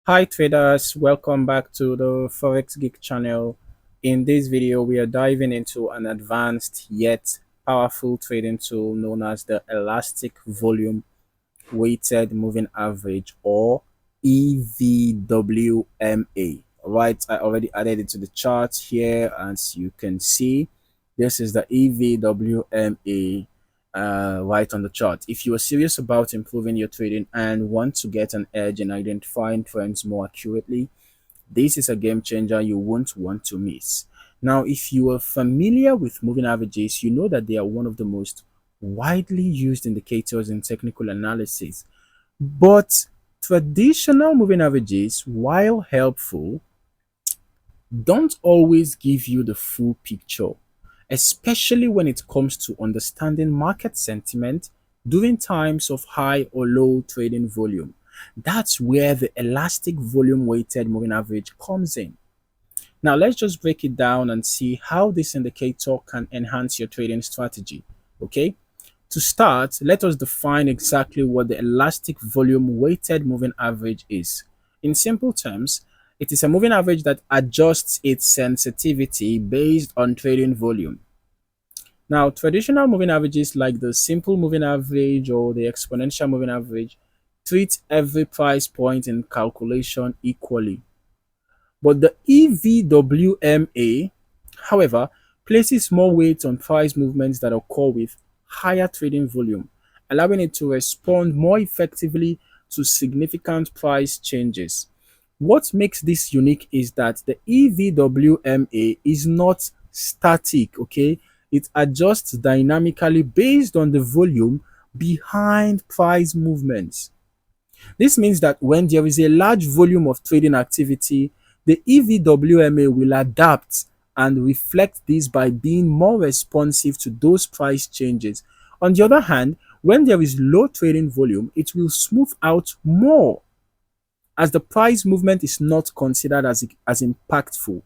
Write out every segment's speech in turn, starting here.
Hi traders, welcome back to the Forex Geek channel. In this video, we are diving into an advanced yet powerful trading tool known as the Elastic Volume Weighted Moving Average, or EVWMA. Right, I already added it to the chart here. As you can see, this is the EVWMA right on the chart. If you are serious about improving your trading and want to get an edge in identifying trends more accurately, this is a game changer you won't want to miss. Now, if you are familiar with moving averages, you know that they are one of the most widely used indicators in technical analysis. But traditional moving averages, while helpful, don't always give you the full picture, especially when it comes to understanding market sentiment during times of high or low trading volume. That's where the elastic volume weighted moving average comes in. Now, let's just break it down and see how this indicator can enhance your trading strategy. Okay, to start, let us define exactly what the elastic volume weighted moving average is. In simple terms, it is a moving average that adjusts its sensitivity based on trading volume. Now, traditional moving averages like the simple moving average or the exponential moving average treat every price point in calculation equally. But the EVWMA, however, places more weight on price movements that occur with higher trading volume, allowing it to respond more effectively to significant price changes. What makes this unique is that the EVWMA is not static, okay? It adjusts dynamically based on the volume behind price movements. This means that when there is a large volume of trading activity, the EVWMA will adapt and reflect this by being more responsive to those price changes. On the other hand, when there is low trading volume, it will smooth out more as the price movement is not considered as impactful.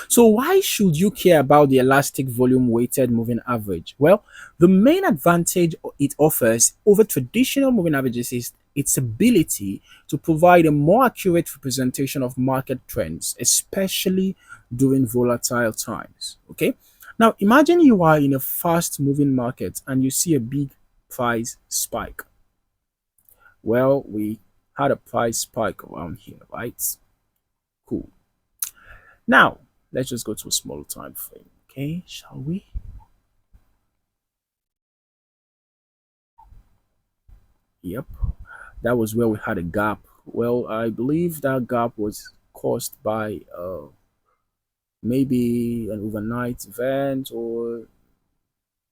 So why should you care about the elastic volume weighted moving average? Well, the main advantage it offers over traditional moving averages is its ability to provide a more accurate representation of market trends, especially during volatile times. Okay. Now imagine you are in a fast moving market and you see a big price spike. Well, we had a price spike around here, right? Cool. Now, let's just go to a smaller time frame. Okay, shall we? Yep, that was where we had a gap. Well, I believe that gap was caused by maybe an overnight event or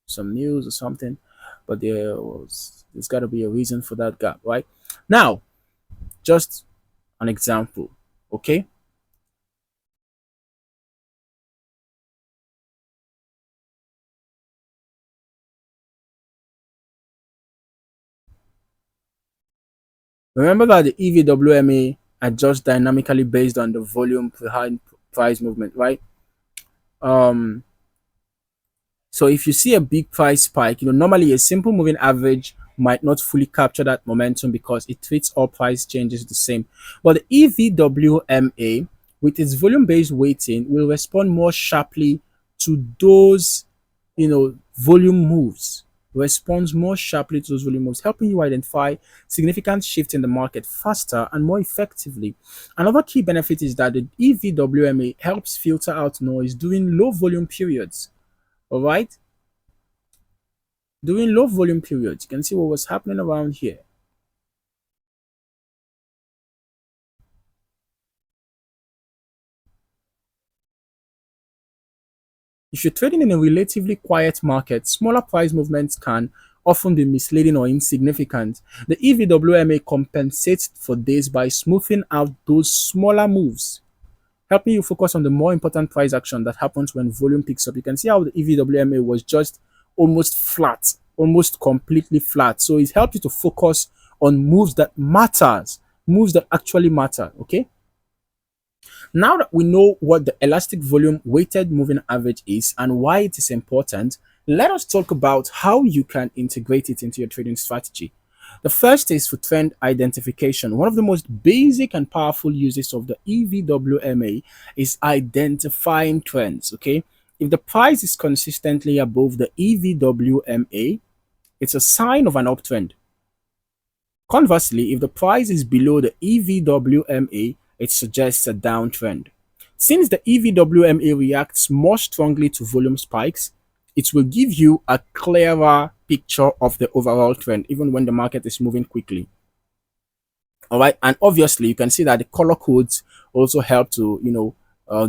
some news or something, but there's got to be a reason for that gap, right? Now, just an example, okay? Remember that the EVWMA adjusts dynamically based on the volume behind price movement, right? Um, So if you see a big price spike, normally a simple moving average might not fully capture that momentum because it treats all price changes the same. But the EVWMA, with its volume-based weighting, will respond more sharply to those, volume moves. Responds more sharply to those volume moves, helping you identify significant shift in the market faster and more effectively. Another key benefit is that the EVWMA helps filter out noise during low volume periods. All right, during low volume periods, you can see what was happening around here. If you're trading in a relatively quiet market, smaller price movements can often be misleading or insignificant. The EVWMA compensates for this by smoothing out those smaller moves, helping you focus on the more important price action that happens when volume picks up. You can see how the EVWMA was just almost flat, almost completely flat. So it helps you to focus on moves that matters, moves that actually matter. Okay. Now that we know what the elastic volume weighted moving average is and why it is important, let us talk about how you can integrate it into your trading strategy. The first is for trend identification. One of the most basic and powerful uses of the EVWMA is identifying trends. Okay, if the price is consistently above the EVWMA, it's a sign of an uptrend. Conversely, if the price is below the EVWMA, it suggests a downtrend. Since the EVWMA reacts more strongly to volume spikes, it will give you a clearer picture of the overall trend, even when the market is moving quickly. All right, and obviously you can see that the color codes also help to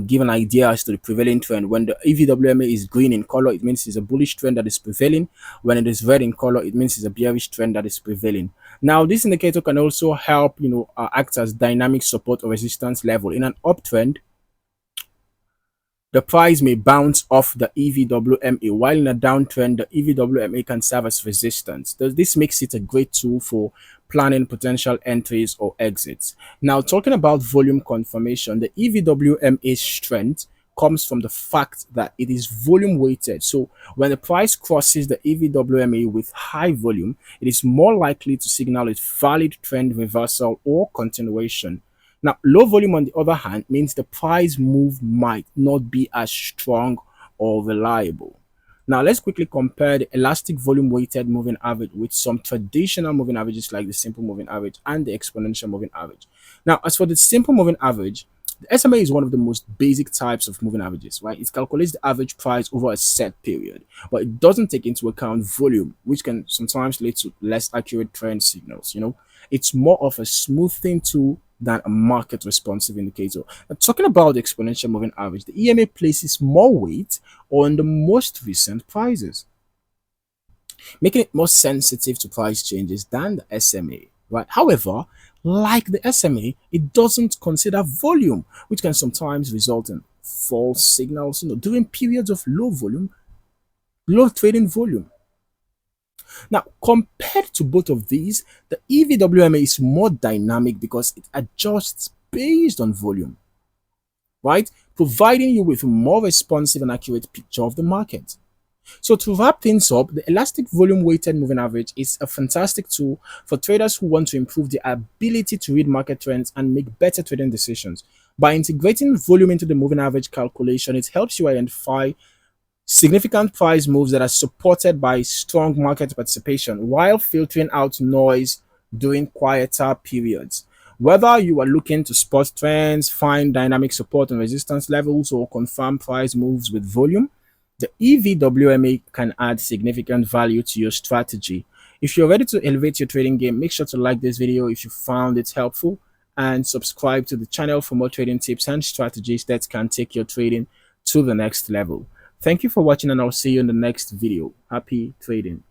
give an idea as to the prevailing trend. When the EVWMA is green in color, it means it's a bullish trend that is prevailing. When it is red in color, it means it's a bearish trend that is prevailing. Now this indicator can also help act as dynamic support or resistance level. In an uptrend, the price may bounce off the EVWMA, while in a downtrend, the EVWMA can serve as resistance. This makes it a great tool for planning potential entries or exits. Now, talking about volume confirmation, the EVWMA strength comes from the fact that it is volume weighted. So when the price crosses the EVWMA with high volume, it is more likely to signal a valid trend reversal or continuation. Now, low volume, on the other hand, means the price move might not be as strong or reliable. Now, let's quickly compare the elastic volume weighted moving average with some traditional moving averages like the simple moving average and the exponential moving average. Now, as for the simple moving average, the SMA is one of the most basic types of moving averages, right? It calculates the average price over a set period, but it doesn't take into account volume, which can sometimes lead to less accurate trend signals. It's more of a smoothing tool than a market responsive indicator. Now, talking about the exponential moving average, the EMA places more weight on the most recent prices, making it more sensitive to price changes than the SMA, right? However, like the SMA, it doesn't consider volume, which can sometimes result in false signals, during periods of low trading volume. Now, compared to both of these, the EVWMA is more dynamic because it adjusts based on volume, right? Providing you with a more responsive and accurate picture of the market. So to wrap things up, the elastic volume weighted moving average is a fantastic tool for traders who want to improve their ability to read market trends and make better trading decisions. By integrating volume into the moving average calculation, it helps you identify significant price moves that are supported by strong market participation while filtering out noise during quieter periods. Whether you are looking to spot trends, find dynamic support and resistance levels, or confirm price moves with volume, the EVWMA can add significant value to your strategy. If you're ready to elevate your trading game, make sure to like this video if you found it helpful and subscribe to the channel for more trading tips and strategies that can take your trading to the next level. Thank you for watching, and I'll see you in the next video. Happy trading.